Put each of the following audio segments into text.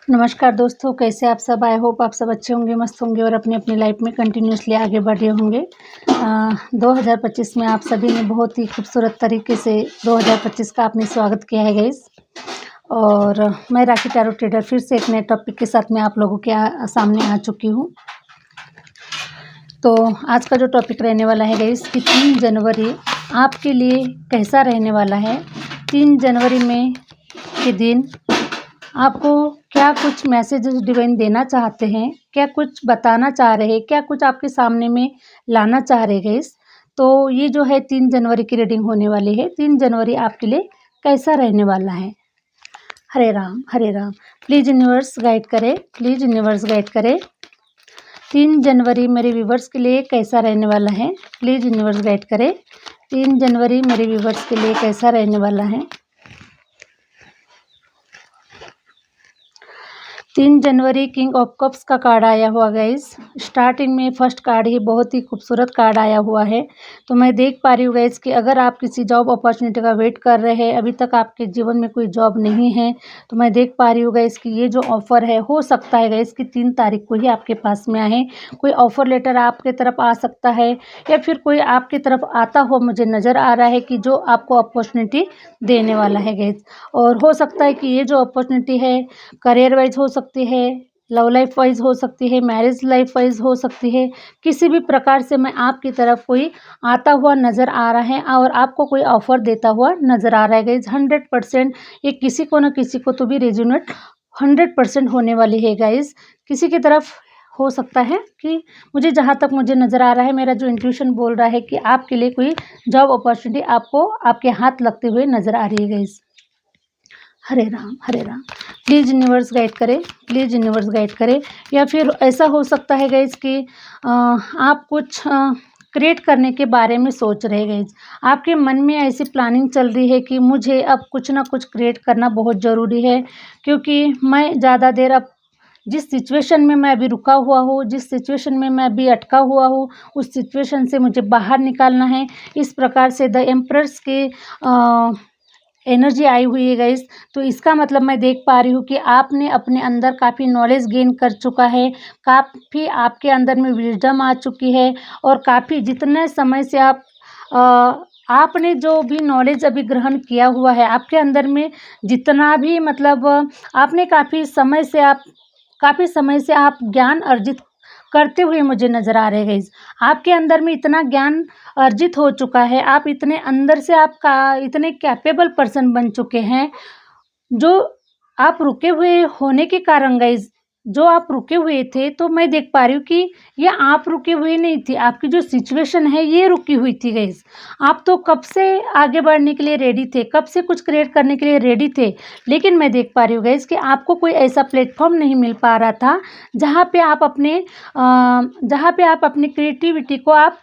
नमस्कार दोस्तों, कैसे आप सब? आई होप आप सब अच्छे होंगे, मस्त होंगे और अपनी अपनी लाइफ में कंटिन्यूसली आगे बढ़ रहे होंगे। 2025 में आप सभी ने बहुत ही खूबसूरत तरीके से 2025 का आपने स्वागत किया है गाइस। और मैं राखी टैरो ट्रेडर फिर से एक नए टॉपिक के साथ मैं आप लोगों के सामने आ चुकी हूँ। तो आज का जो टॉपिक रहने वाला है गाइस कि 3 जनवरी आपके लिए कैसा रहने वाला है। 3 जनवरी में के दिन आपको क्या कुछ मैसेजेस डिवाइन देना चाहते हैं, क्या कुछ बताना चाह रहे हैं, क्या कुछ आपके सामने में लाना चाह रहे हैं गाइस। तो ये जो है 3 जनवरी की रीडिंग होने वाली है। 3 जनवरी आपके लिए कैसा रहने वाला है। हरे राम हरे राम। प्लीज़ यूनिवर्स गाइड करे, प्लीज़ यूनिवर्स गाइड करे। 3 जनवरी मेरे व्यूवर्स के लिए कैसा रहने वाला है, प्लीज़ यूनिवर्स गाइड करे। 3 जनवरी मेरे व्यूवर्स के लिए कैसा रहने वाला है। 3 जनवरी किंग ऑफ कप्स का कार्ड आया हुआ गाइस। स्टार्टिंग में फर्स्ट कार्ड ही बहुत ही खूबसूरत कार्ड आया हुआ है। तो मैं देख पा रही हूँ गाइस कि अगर आप किसी जॉब अपॉर्चुनिटी का वेट कर रहे हैं, अभी तक आपके जीवन में कोई जॉब नहीं है, तो मैं देख पा रही हूँ गाइस कि ये जो ऑफ़र है, हो सकता है गाइस कि 3 तारीख को ही आपके पास में आए। कोई ऑफ़र लेटर आपके तरफ आ सकता है या फिर कोई आपकी तरफ आता हुआ मुझे नज़र आ रहा है कि जो आपको अपॉर्चुनिटी देने वाला है गाइस। और हो सकता है कि ये जो अपॉर्चुनिटी है करियर वाइज हो सकती है, लव लाइफ वाइज हो सकती है, मैरिज लाइफ वाइज हो सकती है। किसी भी प्रकार से मैं आपकी तरफ कोई आता हुआ नज़र आ रहा है और आपको कोई ऑफ़र देता हुआ नज़र आ रहा है गाइस। 100% ये किसी को ना किसी को तो भी रेजोनेट 100% होने वाली है गाइस। किसी की तरफ हो सकता है कि मुझे जहाँ तक मुझे नज़र आ रहा है, मेरा जो इंट्यूशन बोल रहा है कि आपके लिए कोई जॉब अपॉर्चुनिटी आपको आपके हाथ लगते हुए नज़र आ रही है guys. Hare Ram Hare Ram. Please universe guide करें, प्लीज़ यूनिवर्स गाइड करें। या फिर ऐसा हो सकता है गाइस कि आप कुछ क्रिएट करने के बारे में सोच रहे गाइस। आपके मन में ऐसी प्लानिंग चल रही है कि मुझे अब कुछ ना कुछ क्रिएट करना बहुत ज़रूरी है, क्योंकि मैं ज़्यादा देर अब जिस सिचुएशन में मैं अभी रुका हुआ हूँ, जिस सिचुएशन में मैं अभी अटका हुआ हूँ, उस सिचुएशन से मुझे बाहर निकालना है। इस प्रकार से द एम्परर्स के एनर्जी आई हुई है गाइस। तो इसका मतलब मैं देख पा रही हूँ कि आपने अपने अंदर काफ़ी नॉलेज गेन कर चुका है, काफ़ी आपके अंदर में विजडम आ चुकी है और काफ़ी जितने समय से आपने जो भी नॉलेज अभी ग्रहण किया हुआ है, आपके अंदर में जितना भी मतलब आपने काफ़ी समय से आप ज्ञान अर्जित करते हुए मुझे नज़र आ रहे हैं गाइस। आपके अंदर में इतना ज्ञान अर्जित हो चुका है, आप इतने अंदर से आपका इतने कैपेबल पर्सन बन चुके हैं, जो आप रुके हुए होने के कारण गाइस, जो आप रुके हुए थे, तो मैं देख पा रही हूँ कि ये आप रुके हुए नहीं थे, आपकी जो सिचुएशन है ये रुकी हुई थी गाइस। आप तो कब से आगे बढ़ने के लिए रेडी थे, कब से कुछ क्रिएट करने के लिए रेडी थे, लेकिन मैं देख पा रही हूँ गाइस कि आपको कोई ऐसा प्लेटफॉर्म नहीं मिल पा रहा था जहाँ पे आप अपनी क्रिएटिविटी को आप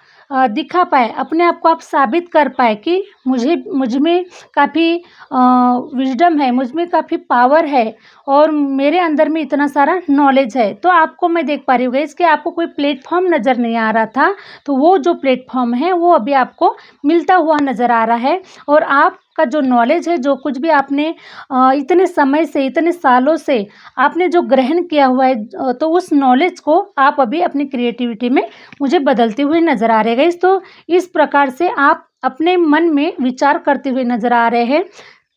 दिखा पाए, अपने आप को आप साबित कर पाए कि मुझ में काफ़ी विजडम है, मुझ में काफ़ी पावर है और मेरे अंदर में इतना सारा नॉलेज है। तो आपको मैं देख पा रही हूँ गाइस कि आपको कोई प्लेटफॉर्म नज़र नहीं आ रहा था, तो वो जो प्लेटफॉर्म है वो अभी आपको मिलता हुआ नज़र आ रहा है। और आपका जो नॉलेज है, जो कुछ भी आपने इतने समय से, इतने सालों से आपने जो ग्रहण किया हुआ है, तो उस नॉलेज को आप अभी अपनी क्रिएटिविटी में मुझे बदलते हुए नज़र आ रहे हैं गाइस। तो इस प्रकार से आप अपने मन में विचार करते हुए नज़र आ रहे हैं।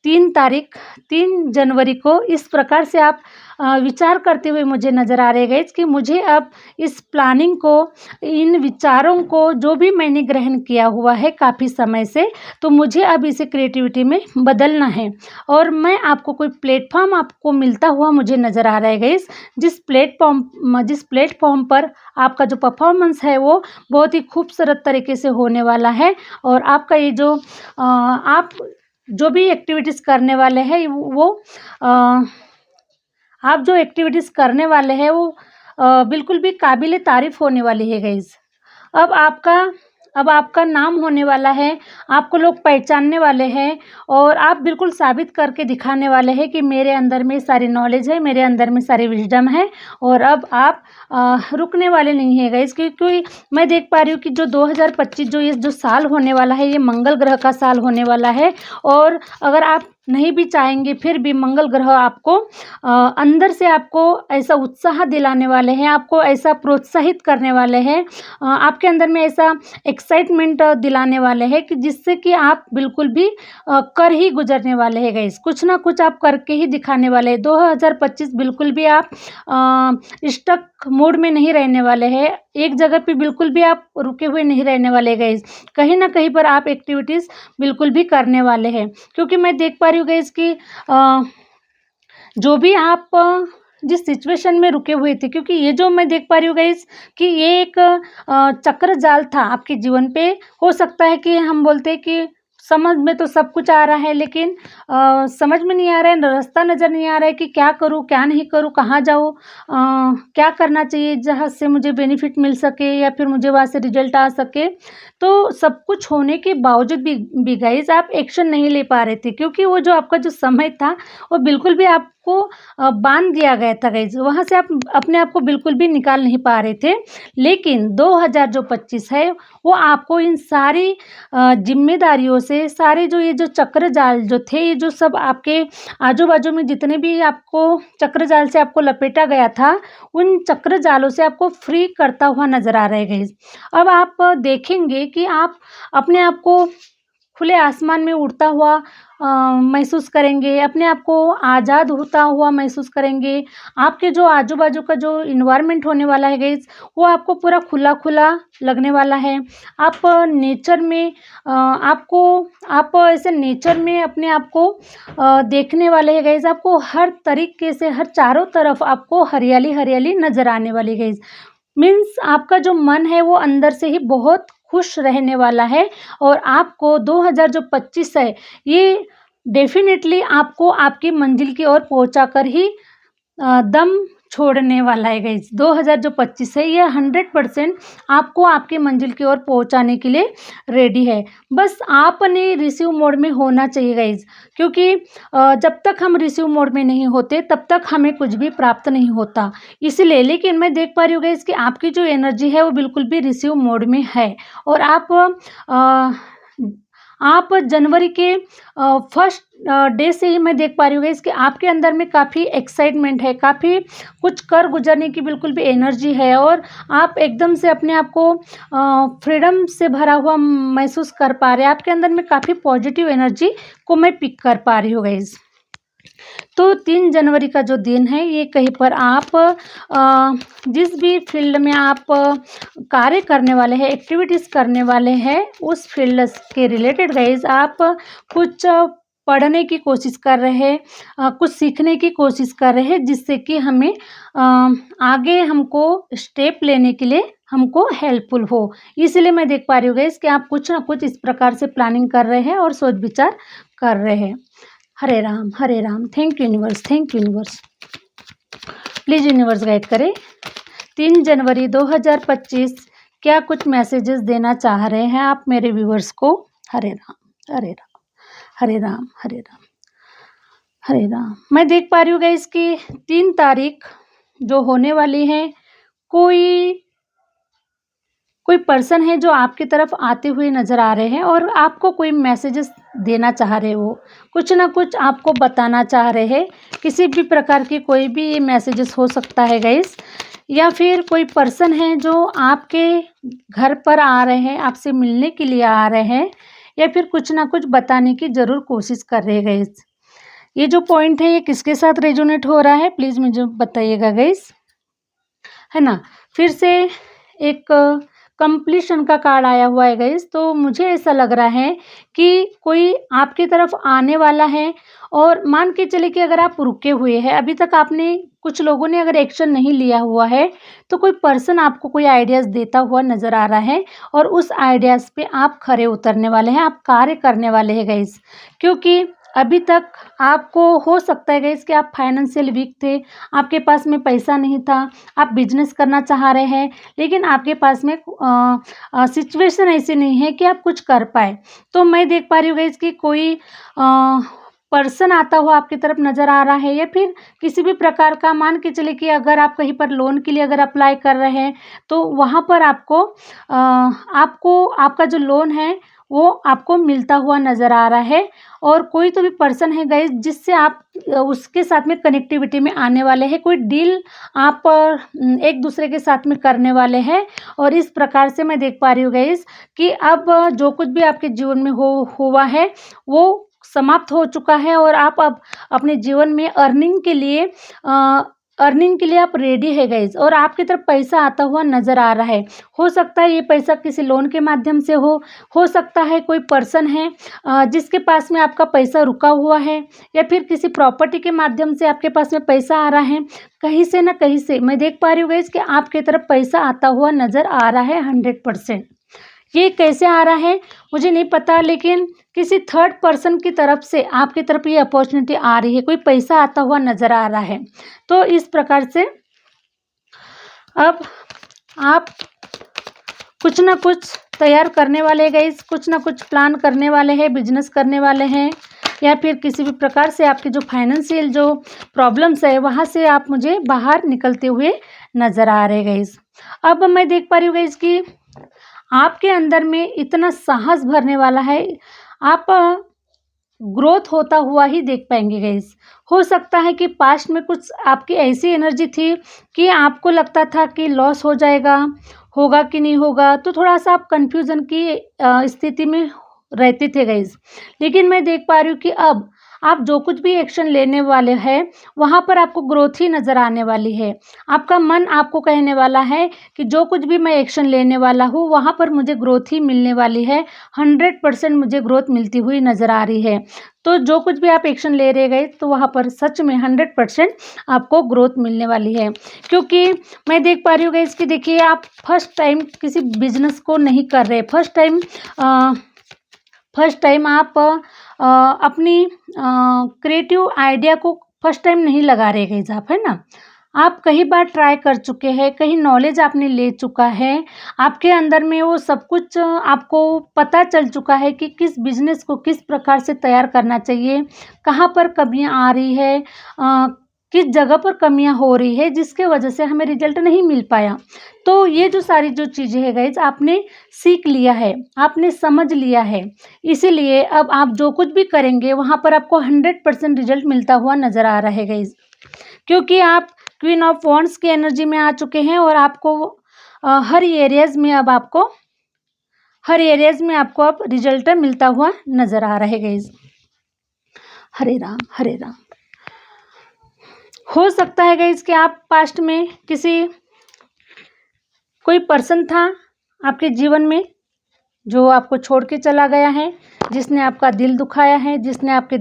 3 जनवरी को इस प्रकार से आप विचार करते हुए मुझे नज़र आ रहे हैं गाइस कि मुझे अब इस प्लानिंग को, इन विचारों को जो भी मैंने ग्रहण किया हुआ है काफ़ी समय से, तो मुझे अब इसे क्रिएटिविटी में बदलना है। और मैं आपको कोई प्लेटफॉर्म आपको मिलता हुआ मुझे नज़र आ रहा है गाइस, जिस प्लेटफॉर्म पर आपका जो परफॉर्मेंस है वो बहुत ही खूबसूरत तरीके से होने वाला है। और आपका ये जो आप जो भी एक्टिविटीज़ करने वाले हैं वो आप जो एक्टिविटीज़ करने वाले हैं वो बिल्कुल भी काबिले तारीफ़ होने वाली है गाइस। अब आपका नाम होने वाला है, आपको लोग पहचानने वाले हैं और आप बिल्कुल साबित करके दिखाने वाले हैं कि मेरे अंदर में सारी नॉलेज है, मेरे अंदर में सारी विजडम है। और अब आप रुकने वाले नहीं है गाइस, क्योंकि मैं देख पा रही हूँ कि जो 2025 जो साल होने वाला है, ये मंगल ग्रह का साल होने वाला है। और अगर आप नहीं भी चाहेंगे फिर भी मंगल ग्रह आपको अंदर से आपको ऐसा उत्साह दिलाने वाले हैं, आपको ऐसा प्रोत्साहित करने वाले हैं, आपके अंदर में ऐसा एक्साइटमेंट दिलाने वाले हैं कि जिससे कि आप बिल्कुल भी कर ही गुजरने वाले हैं गाइस। कुछ ना कुछ आप करके ही दिखाने वाले हैं। 2025 बिल्कुल भी आप स्टक मोड में नहीं रहने वाले हैं, एक जगह पे बिल्कुल भी आप रुके हुए नहीं रहने वाले गाइस। कहीं ना कहीं पर आप एक्टिविटीज़ बिल्कुल भी करने वाले हैं, क्योंकि मैं देख पा रही हूँ गाइस कि जो भी आप जिस सिचुएशन में रुके हुए थे, क्योंकि ये जो मैं देख पा रही हूँ गाइस कि ये एक चक्र जाल था आपके जीवन पे। हो सकता है कि हम बोलते हैं कि समझ में तो सब कुछ आ रहा है, लेकिन समझ में नहीं आ रहा है, रास्ता नज़र नहीं आ रहा है कि क्या करूँ क्या नहीं करूँ, कहाँ जाऊँ, क्या करना चाहिए जहाँ से मुझे बेनिफिट मिल सके या फिर मुझे वहाँ से रिजल्ट आ सके। तो सब कुछ होने के बावजूद भी गाइस आप एक्शन नहीं ले पा रहे थे, क्योंकि वो जो आपका जो समय था वो बिल्कुल भी आपको बांध दिया गया था गाइस। वहाँ से आप अपने आप को बिल्कुल भी निकाल नहीं पा रहे थे। लेकिन 2025 है वो आपको इन सारी जिम्मेदारियों से, सारे जो ये जो चक्र जाल जो थे, ये जो सब आपके आजू बाजू में जितने भी आपको चक्र जाल से आपको लपेटा गया था, उन चक्र जालों से आपको फ्री करता हुआ नजर आ रहा है गाइस। अब आप देखेंगे कि आप अपने आप को खुले आसमान में उड़ता हुआ महसूस करेंगे, अपने आप को आज़ाद होता हुआ महसूस करेंगे। आपके जो आजू बाजू का जो इन्वायरमेंट होने वाला है गाइस, वो आपको पूरा खुला खुला लगने वाला है। आप नेचर में आप ऐसे नेचर में अपने आप को देखने वाले हैं गाइस। आपको हर तरीके से, हर चारों तरफ आपको हरियाली हरियाली नज़र आने वाली है गाइस। मीन्स आपका जो मन है वो अंदर से ही बहुत खुश रहने वाला है, और आपको 2025 है ये डेफिनेटली आपको आपकी मंजिल की ओर पहुंचा कर ही दम छोड़ने वाला है गाइस। 2025 है ये 100% आपको आपकी मंजिल की ओर पहुंचाने के लिए रेडी है। बस आपने रिसीव मोड में होना चाहिए गाइस, क्योंकि जब तक हम रिसीव मोड में नहीं होते तब तक हमें कुछ भी प्राप्त नहीं होता। इसलिए लेकिन मैं देख पा रही हूँ गाइस कि आपकी जो एनर्जी है वो बिल्कुल भी रिसीव मोड में है, और आप जनवरी के फर्स्ट डे से ही मैं देख पा रही हूँ गाइस कि आपके अंदर में काफ़ी एक्साइटमेंट है, काफ़ी कुछ कर गुजरने की बिल्कुल भी एनर्जी है, और आप एकदम से अपने आप को फ्रीडम से भरा हुआ महसूस कर पा रहे हैं। आपके अंदर में काफ़ी पॉजिटिव एनर्जी को मैं पिक कर पा रही हूँ गाइस। तो 3 जनवरी का जो दिन है ये कहीं पर आप जिस भी फील्ड में आप कार्य करने वाले हैं, एक्टिविटीज़ करने वाले हैं, उस फील्ड के रिलेटेड गाइस आप कुछ पढ़ने की कोशिश कर रहे हैं, कुछ सीखने की कोशिश कर रहे हैं, जिससे कि हमें आगे हमको स्टेप लेने के लिए हमको हेल्पफुल हो। इसलिए मैं देख पा रही हूँ गाइस कि आप कुछ ना कुछ इस प्रकार से प्लानिंग कर रहे हैं और सोच विचार कर रहे हैं। Hare Ram. Thank you universe, thank you universe. Please universe guide करें। 3 जनवरी 2025 क्या कुछ मैसेजेस देना चाह रहे हैं आप मेरे व्यूवर्स को? हरे राम, हरे राम, हरे राम, हरे राम, हरे राम। मैं देख पा रही हूँ गाइस कि 3 तारीख जो होने वाली है, कोई पर्सन है जो आपकी तरफ आते हुए नज़र आ रहे हैं, और आपको कोई मैसेजेस देना चाह रहे हो, कुछ ना कुछ आपको बताना चाह रहे हैं। किसी भी प्रकार की कोई भी ये मैसेजेस हो सकता है गाइस, या फिर कोई पर्सन है जो आपके घर पर आ रहे हैं, आपसे मिलने के लिए आ रहे हैं, या फिर कुछ ना कुछ बताने की ज़रूर कोशिश कर रहे हैं गाइस। ये जो पॉइंट है ये किसके साथ रेजोनेट हो रहा है प्लीज़ मुझे बताइएगा गाइस, है ना। फिर से एक कंप्लीशन का कार्ड आया हुआ है गाइस। तो मुझे ऐसा लग रहा है कि कोई आपकी तरफ आने वाला है, और मान के चले कि अगर आप रुके हुए हैं, अभी तक आपने कुछ लोगों ने अगर एक्शन नहीं लिया हुआ है, तो कोई पर्सन आपको कोई आइडियाज़ देता हुआ नज़र आ रहा है, और उस आइडियाज़ पे आप खरे उतरने वाले हैं, आप कार्य करने वाले हैं गाइस। क्योंकि अभी तक आपको हो सकता है गाइस कि आप फाइनेंशियल वीक थे, आपके पास में पैसा नहीं था, आप बिजनेस करना चाह रहे हैं, लेकिन आपके पास में सिचुएशन ऐसी नहीं है कि आप कुछ कर पाए। तो मैं देख पा रही हूँ गाइस कि कोई पर्सन आता हुआ आपकी तरफ नज़र आ रहा है, या फिर किसी भी प्रकार का मान के चलिए कि अगर आप कहीं पर लोन के लिए अगर अप्लाई कर रहे हैं, तो वहाँ पर आपको आपका जो लोन है वो आपको मिलता हुआ नज़र आ रहा है। और कोई तो भी पर्सन है गाइस जिससे आप उसके साथ में कनेक्टिविटी में आने वाले हैं, कोई डील आप एक दूसरे के साथ में करने वाले हैं। और इस प्रकार से मैं देख पा रही हूँ गाइस कि अब जो कुछ भी आपके जीवन में हुआ है वो समाप्त हो चुका है, और आप अब अपने जीवन में अर्निंग के लिए आप रेडी है गाइस, और आपकी तरफ पैसा आता हुआ नज़र आ रहा है। हो सकता है ये पैसा किसी लोन के माध्यम से हो सकता है कोई पर्सन है जिसके पास में आपका पैसा रुका हुआ है, या फिर किसी प्रॉपर्टी के माध्यम से आपके पास में पैसा आ रहा है। कहीं से ना कहीं से मैं देख पा रही हूँ गाइस कि आपकी तरफ पैसा आता हुआ नज़र आ रहा है 100%। ये कैसे आ रहा है मुझे नहीं पता, लेकिन किसी थर्ड पर्सन की तरफ से आपकी तरफ ये अपॉर्चुनिटी आ रही है, कोई पैसा आता हुआ नज़र आ रहा है। तो इस प्रकार से अब आप कुछ ना कुछ तैयार करने वाले गाइस, कुछ ना कुछ प्लान करने वाले हैं, बिजनेस करने वाले हैं, या फिर किसी भी प्रकार से आपकी जो फाइनेंशियल जो प्रॉब्लम्स है वहाँ से आप मुझे बाहर निकलते हुए नज़र आ रहे गाइस। अब मैं देख पा रही हूँ गाइस कि आपके अंदर में इतना साहस भरने वाला है, आप ग्रोथ होता हुआ ही देख पाएंगे गाइस। हो सकता है कि पास्ट में कुछ आपकी ऐसी एनर्जी थी कि आपको लगता था कि लॉस हो जाएगा, होगा कि नहीं होगा, तो थोड़ा सा आप कंफ्यूजन की स्थिति में रहते थे गाइस। लेकिन मैं देख पा रही हूँ कि अब आप जो कुछ भी एक्शन लेने वाले हैं वहाँ पर आपको ग्रोथ ही नज़र आने वाली है। आपका मन आपको कहने वाला है कि जो कुछ भी मैं एक्शन लेने वाला हूँ वहाँ पर मुझे ग्रोथ ही मिलने वाली है, 100% मुझे ग्रोथ मिलती हुई नज़र आ रही है। तो जो कुछ भी आप एक्शन ले रहे गए तो वहाँ पर सच में 100% आपको ग्रोथ मिलने वाली है। क्योंकि मैं देख पा रही हूँ गाइस कि देखिए आप फर्स्ट टाइम किसी बिजनेस को नहीं कर रहे, फर्स्ट टाइम आप अपनी क्रिएटिव आइडिया को फर्स्ट टाइम नहीं लगा रहे गाइस आप, है ना। आप कई बार ट्राई कर चुके हैं, कहीं नॉलेज आपने ले चुका है, आपके अंदर में वो सब कुछ आपको पता चल चुका है कि किस बिजनेस को किस प्रकार से तैयार करना चाहिए, कहाँ पर कमियां आ रही है, किस जगह पर कमियां हो रही है जिसके वजह से हमें रिजल्ट नहीं मिल पाया। तो ये जो सारी जो चीज़ें हैं गाइज आपने सीख लिया है, आपने समझ लिया है, इसीलिए अब आप जो कुछ भी करेंगे वहाँ पर आपको 100% रिजल्ट मिलता हुआ नज़र आ रहा है गाइज। क्योंकि आप क्वीन ऑफ वॉन्ड्स की एनर्जी में आ चुके हैं, और आपको हर एरियाज़ में आपको अब रिजल्ट मिलता हुआ नज़र आ रहा है गाइज। हरे राम हरे राम। हो सकता है गाइज कि आप पास्ट में कोई पर्सन था आपके जीवन में जो आपको छोड़ के चला गया है, जिसने आपका दिल दुखाया है, जिसने आपके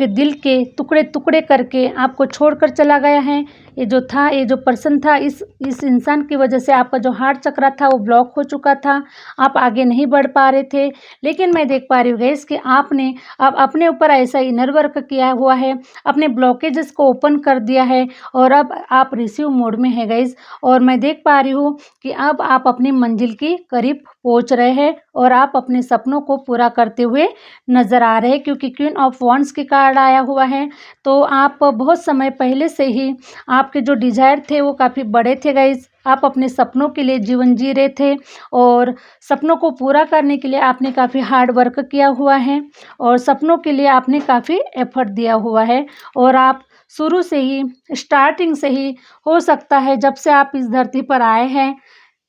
दिल के टुकड़े टुकड़े करके आपको छोड़कर चला गया है। ये जो पर्सन था, इस इंसान की वजह से आपका जो हार्ट चक्र था वो ब्लॉक हो चुका था, आप आगे नहीं बढ़ पा रहे थे। लेकिन मैं देख पा रही हूँ गाइस कि आपने अब अपने ऊपर ऐसा इनर वर्क किया हुआ है, अपने ब्लॉकेजेस को ओपन कर दिया है, और अब आप रिसीव मोड में है गाइस। और मैं देख पा रही हूँ कि अब आप अपनी मंजिल के करीब पहुँच रहे हैं, और आप अपने सपनों को पूरा करते हुए नज़र आ रहे हैं। क्योंकि क्वीन ऑफ वॉन्ड्स के कार्ड आया हुआ है, तो आप बहुत समय पहले से ही आपके जो डिज़ायर थे वो काफ़ी बड़े थे गाइस। आप अपने सपनों के लिए जीवन जी रहे थे, और सपनों को पूरा करने के लिए आपने काफ़ी हार्ड वर्क किया हुआ है, और सपनों के लिए आपने काफ़ी एफर्ट दिया हुआ है। और आप शुरू से ही, स्टार्टिंग से ही, हो सकता है जब से आप इस धरती पर आए हैं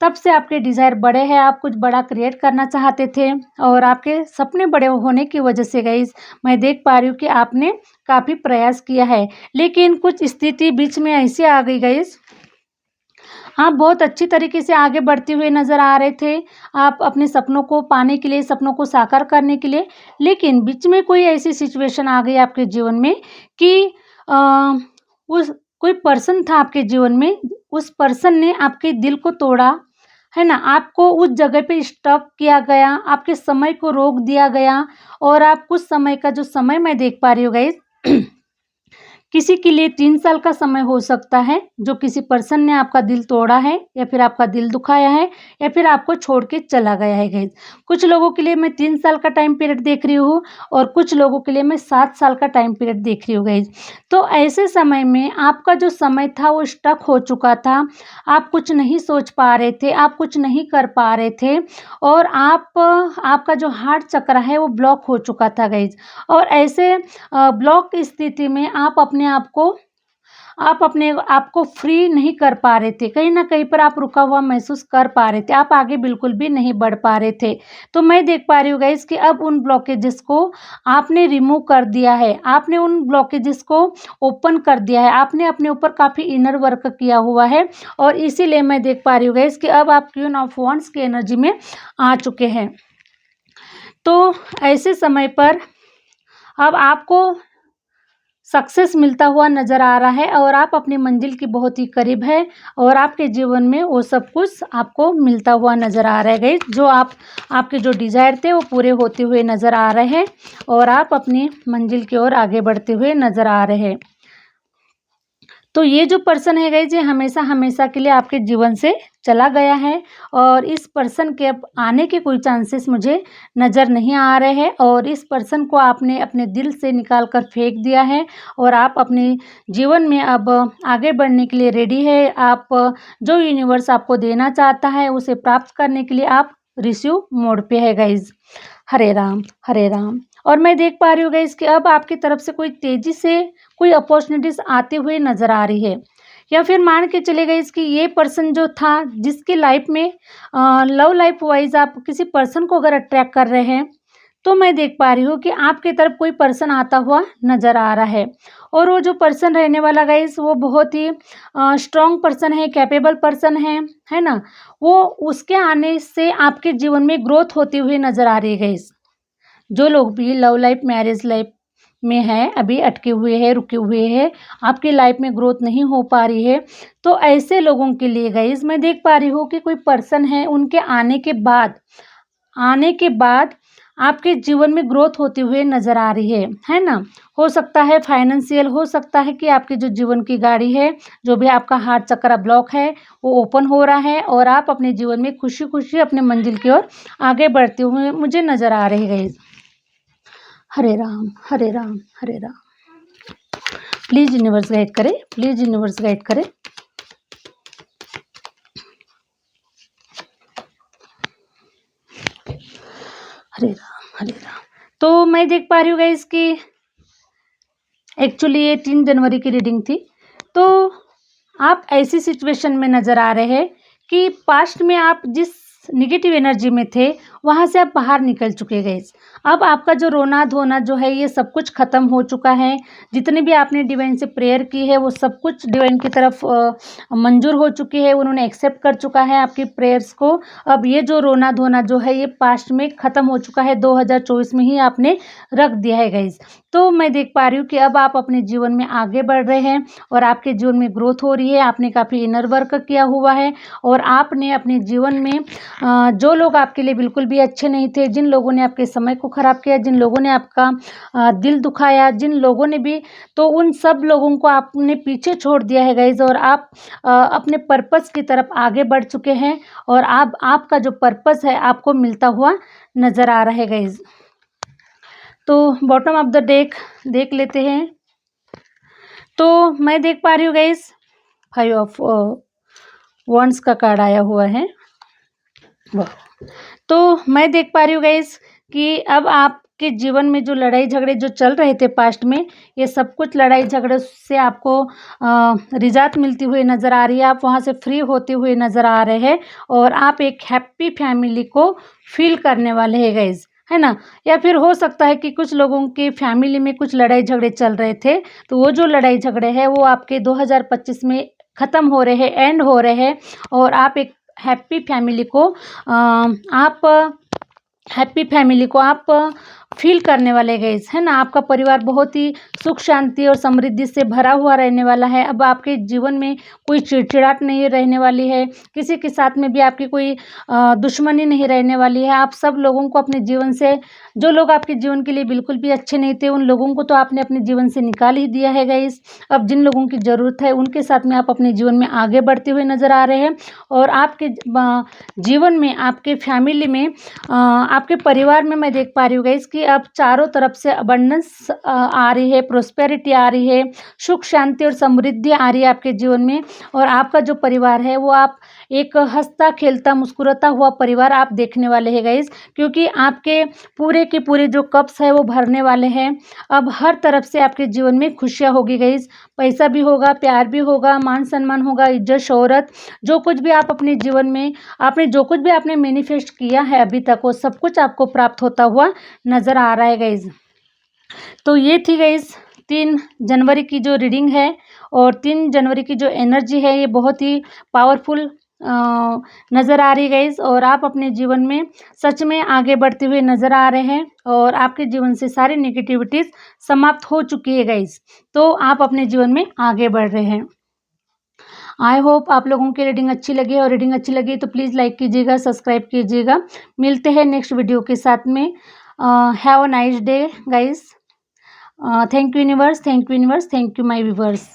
तब से आपके डिज़ायर बड़े हैं, आप कुछ बड़ा क्रिएट करना चाहते थे, और आपके सपने बड़े होने की वजह से गाइस मैं देख पा रही हूँ कि आपने काफ़ी प्रयास किया है। लेकिन कुछ स्थिति बीच में ऐसी आ गई गाइस, आप बहुत अच्छी तरीके से आगे बढ़ते हुए नज़र आ रहे थे, आप अपने सपनों को पाने के लिए, सपनों को साकार करने के लिए। लेकिन बीच में कोई ऐसी सिचुएशन आ गई आपके जीवन में कि उस कोई पर्सन था आपके जीवन में, उस पर्सन ने आपके दिल को तोड़ा, है ना। आपको उस जगह पे स्टॉप किया गया, आपके समय को रोक दिया गया, और आप कुछ समय का जो समय मैं देख पा रही हूँ गाइस किसी के लिए 3 साल का समय हो सकता है, जो किसी पर्सन ने आपका दिल तोड़ा है या फिर आपका दिल दुखाया है या फिर आपको छोड़ के चला गया है गाइस। कुछ लोगों के लिए मैं 3 साल का टाइम पीरियड देख रही हूँ और कुछ लोगों के लिए मैं 7 साल का टाइम पीरियड देख रही हूँ गाइस। तो ऐसे समय में आपका जो समय था वो स्टक हो चुका था, आप कुछ नहीं सोच पा रहे थे, आप कुछ नहीं कर पा रहे थे और आपका जो हार्ट चक्र है वो ब्लॉक हो चुका था गाइस। और ऐसे ब्लॉक स्थिति में आप अपने आप को फ्री नहीं कर पा रहे थे, कहीं न कहीं पर आप रुका हुआ महसूस कर पा रहे थे, आप आगे बिल्कुल भी नहीं बढ़ पा रहे थे। तो मैं देख पा रही हूँ गाइस कि अब उन ब्लॉकेजेस को आपने रिमूव कर दिया है, आपने उन ब्लॉकेजेस को ओपन कर दिया है, आपने अपने ऊपर काफ़ी इनर वर्क किया हुआ है और इसीलिए मैं देख पा रही हूँ गाइस कि अब आप क्वीन ऑफ वांड्स की एनर्जी में आ चुके हैं। तो ऐसे समय पर अब आपको सक्सेस मिलता हुआ नज़र आ रहा है और आप अपनी मंजिल के बहुत ही करीब है और आपके जीवन में वो सब कुछ आपको मिलता हुआ नज़र आ रहा है गाइस। जो आपके जो डिज़ायर थे वो पूरे होते हुए नज़र आ रहे हैं और आप अपनी मंजिल की ओर आगे बढ़ते हुए नज़र आ रहे हैं। तो ये जो पर्सन है गाइस, ये हमेशा के लिए आपके जीवन से चला गया है और इस पर्सन के अब आने के कोई चांसेस मुझे नज़र नहीं आ रहे हैं और इस पर्सन को आपने अपने दिल से निकाल कर फेंक दिया है और आप अपने जीवन में अब आगे बढ़ने के लिए रेडी है। आप जो यूनिवर्स आपको देना चाहता है उसे प्राप्त करने के लिए आप रिसीव मोड पे है गाइस। हरे राम, हरे राम। और मैं देख पा रही हूँ गाइस कि अब आपकी तरफ से कोई तेज़ी से कोई अपॉर्चुनिटीज़ आते हुए नज़र आ रही है या फिर मान के चले गए इसकी ये पर्सन जो था जिसकी लाइफ में लव लाइफ वाइज आप किसी पर्सन को अगर अट्रैक्ट कर रहे हैं तो मैं देख पा रही हूँ कि आपकी तरफ कोई पर्सन आता हुआ नज़र आ रहा है और वो जो पर्सन रहने वाला गाइस वो बहुत ही स्ट्रॉन्ग पर्सन है, कैपेबल पर्सन है ना। वो उसके आने से आपके जीवन में ग्रोथ होती हुई नज़र आ रही है गाइस। जो लोग भी लव लाइफ मैरिज लाइफ में हैं, अभी अटके हुए हैं, रुके हुए हैं, आपकी लाइफ में ग्रोथ नहीं हो पा रही है, तो ऐसे लोगों के लिए गाइस मैं देख पा रही हूँ कि कोई पर्सन है, उनके आने के बाद आपके जीवन में ग्रोथ होते हुए नज़र आ रही है ना। हो सकता है फाइनेंशियल, हो सकता है कि आपकी जो जीवन की गाड़ी है, जो भी आपका हार्ट चक्र ब्लॉक है, वो ओपन हो रहा है और आप अपने जीवन में खुशी-खुशी अपने मंजिल की ओर आगे बढ़ते हुए मुझे नज़र आ रहे हैं guys. Hare Ram, Hare Ram, Hare Ram. Please universe guide करें, प्लीज़ यूनिवर्स गाइड करें। हरे राम, हरे राम। तो मैं देख पा रही हूँ गाइस कि एक्चुअली ये 3 जनवरी की रीडिंग थी। तो आप ऐसी सिचुएशन में नज़र आ रहे हैं कि पास्ट में आप जिस नेगेटिव एनर्जी में थे, वहाँ से आप बाहर निकल चुके गाइस। अब आपका जो रोना-धोना जो है ये सब कुछ ख़त्म हो चुका है। जितने भी आपने डिवाइन से प्रेयर की है वो सब कुछ डिवाइन की तरफ मंज़ूर हो चुकी है, उन्होंने एक्सेप्ट कर चुका है आपकी प्रेयर्स को। अब ये जो रोना-धोना जो है ये पास्ट में ख़त्म हो चुका है, 2024 में ही आपने रख दिया है गाइस। तो मैं देख पा रही हूँ कि अब आप अपने जीवन में आगे बढ़ रहे हैं और आपके जीवन में ग्रोथ हो रही है। आपने काफ़ी इनर वर्क किया हुआ है और आपने अपने जीवन में जो लोग आपके लिए बिल्कुल भी अच्छे नहीं थे, जिन लोगों ने आपके समय को ख़राब किया, जिन लोगों ने आपका दिल दुखाया, जिन लोगों ने भी, तो उन सब लोगों को आपने पीछे छोड़ दिया है गाइस और आप अपने पर्पस की तरफ आगे बढ़ चुके हैं और आपका जो पर्पस है आपको मिलता हुआ नज़र आ रहा है गाइस। तो बॉटम ऑफ द डेक देख लेते हैं। तो मैं देख पा रही हूँ गाइस 5 ऑफ वॉन्ड्स का कार्ड आया हुआ है। वाह! तो मैं देख पा रही हूँ गाइस कि अब आपके जीवन में जो लड़ाई झगड़े जो चल रहे थे पास्ट में, ये सब कुछ लड़ाई झगड़े से आपको निजात मिलती हुई नज़र आ रही है। आप वहाँ से फ्री होते हुए नज़र आ रहे हैं और आप एक हैप्पी फैमिली को फ़ील करने वाले हैं गाइस, है ना? या फिर हो सकता है कि कुछ लोगों की फैमिली में कुछ लड़ाई झगड़े चल रहे थे, तो वो जो लड़ाई झगड़े हैं वो आपके 2025 में ख़त्म हो रहे हैं, एंड हो रहे हैं और आप एक हैप्पी फैमिली को आप फील करने वाले गाइस, है ना। आपका परिवार बहुत ही सुख शांति और समृद्धि से भरा हुआ रहने वाला है। अब आपके जीवन में कोई चिड़चिड़ाहट नहीं रहने वाली है, किसी के साथ में भी आपकी कोई दुश्मनी नहीं रहने वाली है। आप सब लोगों को अपने जीवन से, जो लोग आपके जीवन के लिए बिल्कुल भी अच्छे नहीं थे, उन लोगों को तो आपने अपने जीवन से निकाल ही दिया है गाइस। अब जिन लोगों की ज़रूरत है उनके साथ में आप अपने जीवन में आगे बढ़ते हुए नज़र आ रहे हैं। और आपके जीवन में, आपके फैमिली में, आपके परिवार में मैं देख पा रही हूँ गाइस कि अब चारों तरफ से अबंडेंस आ रही है, प्रोस्पेरिटी आ रही है, सुख शांति और समृद्धि आ रही है आपके जीवन में। और आपका जो परिवार है वो आप एक हंसता खेलता मुस्कुराता हुआ परिवार आप देखने वाले हैं गाइस, क्योंकि आपके पूरे के पूरे जो कप्स है वो भरने वाले हैं। अब हर तरफ से आपके जीवन में खुशियाँ होगी गाइस, पैसा भी होगा, प्यार भी होगा, मान सम्मान होगा, इज्जत शोहरत, जो कुछ भी आप अपने जीवन में जो कुछ भी आपने मैनिफेस्ट किया है अभी तक, वो सब कुछ आपको प्राप्त होता हुआ नज़र आ रहा है गाइस। तो ये थी गाइस 3 जनवरी की जो रीडिंग है, और 3 जनवरी की जो एनर्जी है ये बहुत ही पावरफुल नज़र आ रही है गाइस। और आप अपने जीवन में सच में आगे बढ़ते हुए नज़र आ रहे हैं, और आपके जीवन से सारी नेगेटिविटीज़ समाप्त हो चुकी है गाइस। तो आप अपने जीवन में आगे बढ़ रहे हैं। आई होप आप लोगों की रीडिंग अच्छी लगी, और रीडिंग अच्छी लगी तो प्लीज़ लाइक कीजिएगा, सब्सक्राइब कीजिएगा। मिलते हैं नेक्स्ट वीडियो के साथ में। Have a nice day guys. Thank you universe, thank you universe, thank you my viewers.